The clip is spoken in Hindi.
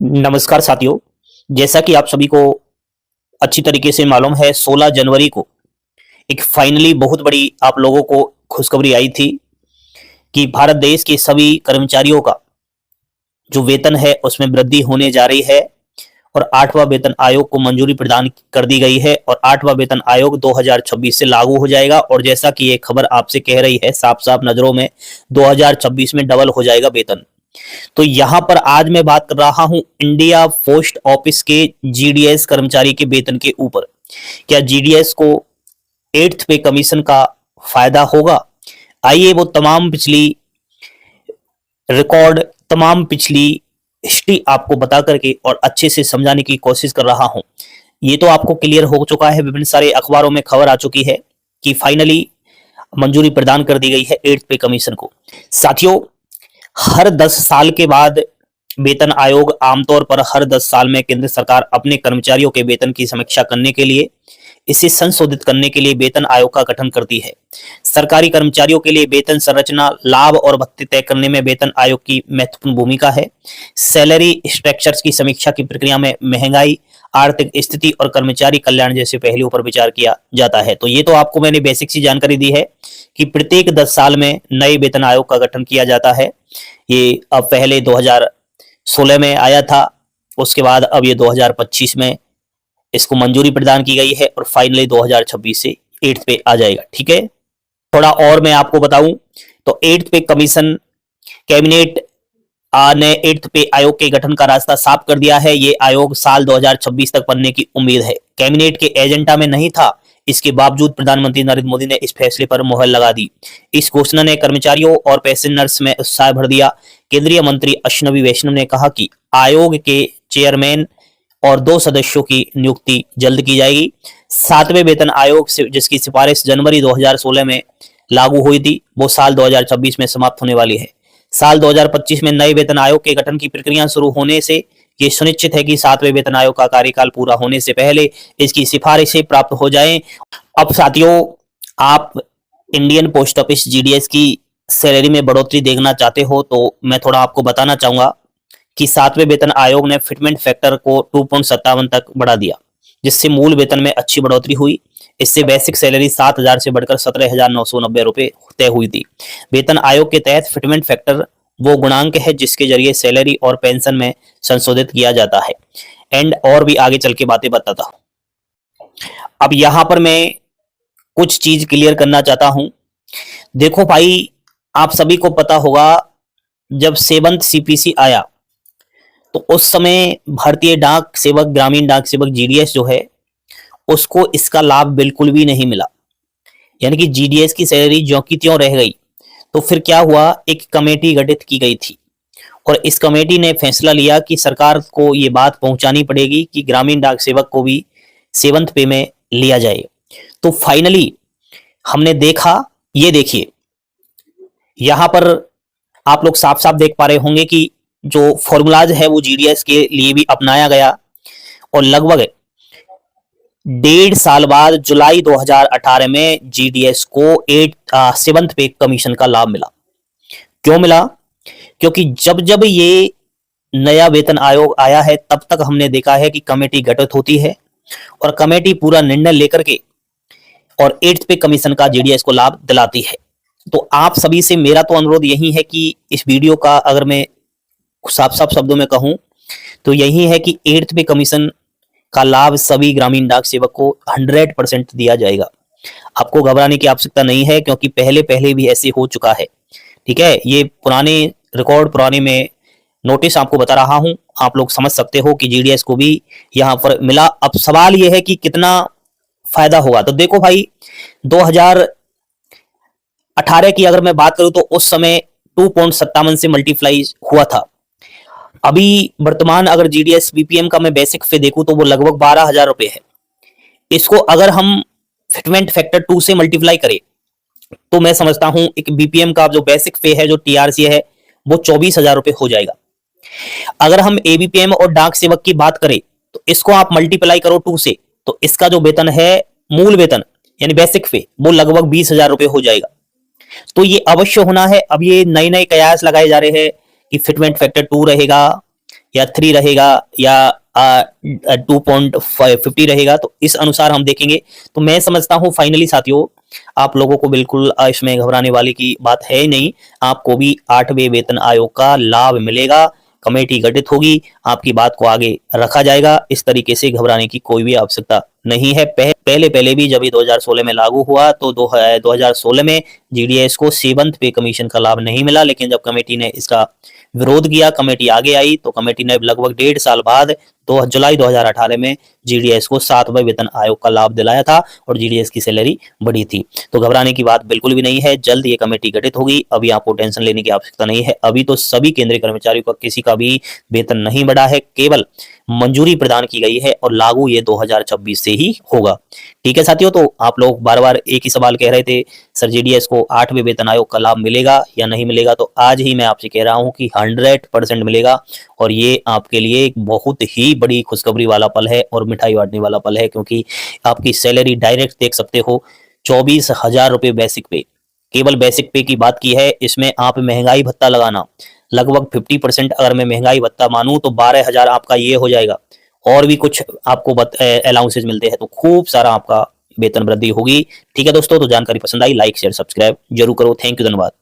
नमस्कार साथियों। जैसा कि आप सभी को अच्छी तरीके से मालूम है, 16 जनवरी को एक फाइनली बहुत बड़ी आप लोगों को खुशखबरी आई थी कि भारत देश के सभी कर्मचारियों का जो वेतन है उसमें वृद्धि होने जा रही है और 8वां वेतन आयोग को मंजूरी प्रदान कर दी गई है और 8वां वेतन आयोग 2026 से लागू हो जाएगा। और जैसा कि ये खबर आपसे कह रही है, साफ साफ नजरों में 2026 में डबल हो जाएगा वेतन। तो यहां पर आज मैं बात कर रहा हूं इंडिया पोस्ट ऑफिस के जीडीएस कर्मचारी के वेतन के ऊपर। क्या जीडीएस को 8th पे कमीशन का फायदा होगा? आइए वो तमाम पिछली रिकॉर्ड, तमाम पिछली हिस्ट्री आपको बता करके और अच्छे से समझाने की कोशिश कर रहा हूं। ये तो आपको क्लियर हो चुका है, विभिन्न सारे अखबारों में खबर आ चुकी है कि फाइनली मंजूरी प्रदान कर दी गई है 8th पे कमीशन को। साथियों, हर 10 साल के बाद वेतन आयोग आमतौर पर हर 10 साल में केंद्र सरकार अपने कर्मचारियों के वेतन की समीक्षा करने के लिए, इसे संशोधित करने के लिए वेतन आयोग का गठन करती है। सरकारी कर्मचारियों के लिए वेतन संरचना, लाभ और भत्ते तय करने में वेतन आयोग की महत्वपूर्ण भूमिका है। सैलरी स्ट्रक्चर्स की समीक्षा की प्रक्रिया में महंगाई, आर्थिक स्थिति और कर्मचारी कल्याण जैसे पहलुओं पर विचार किया जाता है। तो ये तो आपको मैंने बेसिक सी जानकारी दी है कि प्रत्येक 10 साल में नए वेतन आयोग का गठन किया जाता है। ये अब पहले 2016 में आया था, उसके बाद अब ये 2025 में इसको मंजूरी प्रदान की गई है और फाइनली 2026 से 8th पे आ जाएगा। ठीक है, थोड़ा और मैं आपको बताऊं तो 8th पे कमीशन कैबिनेट ने 8th पे आयोग के गठन का रास्ता साफ कर दिया है। ये आयोग साल 2026 तक बनने की उम्मीद है। कैबिनेट के एजेंडा में नहीं था, इसके बावजूद प्रधानमंत्री नरेंद्र मोदी ने इस फैसले पर मुहर लगा दी। इस घोषणा ने कर्मचारियों और पैसेंजर्स में उत्साह भर दिया। केंद्रीय मंत्री अश्विनी वैष्णव ने कहा कि आयोग के चेयरमैन और 2 सदस्यों की नियुक्ति जल्द की जाएगी। 7वें वेतन आयोग से जिसकी सिफारिश जनवरी 2016 में लागू हुई थी, वो साल 2026 में समाप्त होने वाली है। साल 2025 में नए वेतन आयोग के गठन की प्रक्रिया शुरू होने से ये सुनिश्चित है कि 7वें वेतन आयोग का कार्यकाल पूरा होने से पहले इसकी सिफारिशें प्राप्त हो जाएं। अब साथियों, आप इंडियन पोस्ट ऑफिस जीडीएस की सैलरी में बढ़ोतरी देखना चाहते हो तो मैं थोड़ा आपको बताना चाहूंगा कि 7वें वेतन आयोग ने फिटमेंट फैक्टर को 2.57 तक बढ़ा दिया, जिससे मूल वेतन में अच्छी बढ़ोतरी हुई। इससे बेसिक सैलरी 7,000 से बढ़कर 17,990 रुपए तय हुई थी। वेतन आयोग के तहत फिटमेंट फैक्टर वो गुणांक है जिसके जरिए सैलरी और पेंशन में संशोधित किया जाता है। एंड और भी आगे चल के बातें बताता हूं। अब यहां पर मैं कुछ चीज क्लियर करना चाहता हूं। देखो भाई, आप सभी को पता होगा जब 7th सीपीसी आया तो उस समय भारतीय डाक सेवक, ग्रामीण डाक सेवक जीडीएस जो है, उसको इसका लाभ बिल्कुल भी नहीं मिला। यानी कि जीडीएस की सैलरी ज्यों की त्यों रह गई। तो फिर क्या हुआ, एक कमेटी गठित की गई थी और इस कमेटी ने फैसला लिया कि सरकार को ये बात पहुंचानी पड़ेगी कि ग्रामीण डाक सेवक को भी 7th पे में लिया जाए। तो फाइनली हमने देखा, ये देखिए यहां पर आप लोग साफ साफ देख पा रहे होंगे कि जो फॉर्मूलाज है वो जीडीएस के लिए भी अपनाया गया और लगभग 1.5 साल बाद जुलाई 2018 में जीडीएस को 7th पे कमीशन का लाभ मिला। क्यों मिला? क्योंकि जब जब ये नया वेतन आयोग आया है तब तक हमने देखा है कि कमेटी गठित होती है और कमेटी पूरा निर्णय लेकर के और 8th पे कमीशन का जीडीएस को लाभ दिलाती है। तो आप सभी से मेरा तो अनुरोध यही है कि इस वीडियो का अगर मैं साफ साफ शब्दों में कहूं तो यही है कि 8th पे कमीशन का लाभ सभी ग्रामीण डाक सेवक को 100% दिया जाएगा। आपको घबराने की आवश्यकता नहीं है क्योंकि पहले पहले भी ऐसे हो चुका है। ठीक है, ये पुराने रिकॉर्ड, पुराने में नोटिस आपको बता रहा हूं, आप लोग समझ सकते हो कि जीडीएस को भी यहां पर मिला। अब सवाल यह है कि कितना फायदा होगा। तो देखो भाई, 2018 की अगर मैं बात करूं तो उस समय 2.57 से मल्टीप्लाई हुआ था। अभी वर्तमान अगर जीडीएस बीपीएम का मैं बेसिक पे देखूं तो वो लगभग 12,000 रुपए है। इसको अगर हम फिटमेंट फैक्टर 2 से मल्टीप्लाई करें तो मैं समझता हूं एक बीपीएम का जो बेसिक पे है, जो टीआरसी है, वो 24,000 रुपए हो जाएगा। अगर हम एबीपीएम और डाक सेवक की बात करें तो इसको आप मल्टीप्लाई करो 2 से, तो इसका जो वेतन है, मूल वेतन यानी बेसिक पे, वो लगभग 20,000 रुपए हो जाएगा। तो ये अवश्य होना है। अब ये नए नए कयास लगाए जा रहे हैं कि फिटमेंट फैक्टर 2 रहेगा या 3 रहेगा या 2.50 रहेगा, तो इस अनुसार हम देखेंगे। तो मैं समझता हूं फाइनली साथियों, आप लोगों को बिल्कुल इसमें घबराने वाली की बात है नहीं। आपको भी 8वें वेतन आयोग का लाभ मिलेगा, कमेटी गठित होगी, आपकी बात को आगे रखा जाएगा। इस तरीके से घबराने की कोई भी आवश्यकता नहीं है। पहले भी जब ये 2016 में लागू हुआ तो 2016 में जीडीएस को 7th पे कमीशन का लाभ नहीं मिला, लेकिन जब कमेटी ने इसका विरोध किया, कमेटी आगे आई, तो कमेटी ने लगभग 1.5 साल बाद जुलाई 2018 में जीडीएस को 7वें वेतन आयोग का लाभ दिलाया था और जीडीएस की सैलरी बढ़ी थी। तो घबराने की बात बिल्कुल भी नहीं है, जल्द ये कमेटी गठित होगी, अभी आपको टेंशन लेने की आवश्यकता नहीं है। अभी तो सभी केंद्रीय कर्मचारियों का किसी का भी वेतन नहीं बढ़ा है, केवल मंजूरी प्रदान की गई है और लागू ये 2026 से ही होगा। ठीक है साथियों, तो आप लोग बार बार एक ही सवाल कह रहे थे, सर जीडीएस को 8वें वेतन आयोग का लाभ मिलेगा या नहीं मिलेगा, तो आज ही मैं आपसे कह रहा हूं कि 100% मिलेगा। और ये आपके लिए एक बहुत ही बड़ी खुशखबरी वाला पल है और मिठाई बांटने वाला पल है, क्योंकि आपकी सैलरी डायरेक्ट देख सकते हो 24,000 रुपये बेसिक पे। केवल बेसिक पे की बात की है, इसमें आप महंगाई भत्ता लगाना लगभग 50%, अगर मैं महंगाई भत्ता मानूं तो 12,000 आपका ये हो जाएगा। और भी कुछ आपको अलाउंसेज मिलते हैं, तो खूब सारा आपका वेतन वृद्धि होगी। ठीक है दोस्तों, तो जानकारी पसंद आई, लाइक शेयर सब्सक्राइब जरूर करो। थैंक यू, धन्यवाद।